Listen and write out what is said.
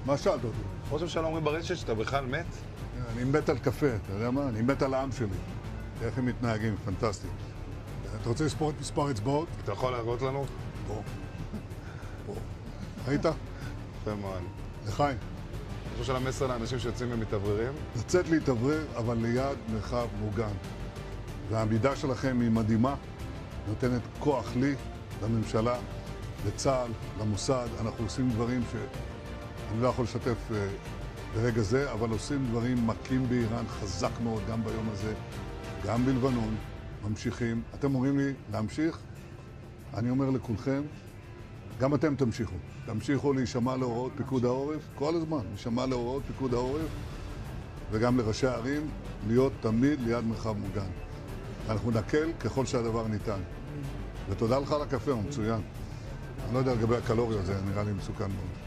מה שאלת אותי? ראש הממשלה אומרים ברשת שאתה בכלל מת? אני מת על קפה, אתה יודע מה? אני מת על העם שלי. איך הם מתנהגים, פנטסטי. אתה רוצה לספור את מספר אצבעות? אתה יכול להראות לנו? פה. פה. ראית? יפה מאוד. לחיים. ראש הממשלה מסר לאנשים שיוצאים ומתאווררים? לצאת להתאוורר, אבל ליד מרחב מוגן. והעמידה שלכם היא מדהימה, נותנת כוח לי, לממשלה, לצה"ל, למוסד. אנחנו עושים דברים שאני לא יכול לשתף ברגע זה, אבל עושים דברים מכים באיראן חזק מאוד, גם ביום הזה, גם בלבנון, ממשיכים. אתם אומרים לי להמשיך? אני אומר לכולכם, גם אתם תמשיכו. תמשיכו להישמע להוראות פיקוד העורף, כל הזמן, להישמע להוראות פיקוד העורף, וגם לראשי הערים, להיות תמיד ליד מרחב מוגן. אנחנו נקל ככל שהדבר ניתן. ותודה לך על הקפה, הוא מצוין. אני לא יודע לגבי הקלוריות, זה נראה לי מסוכן מאוד.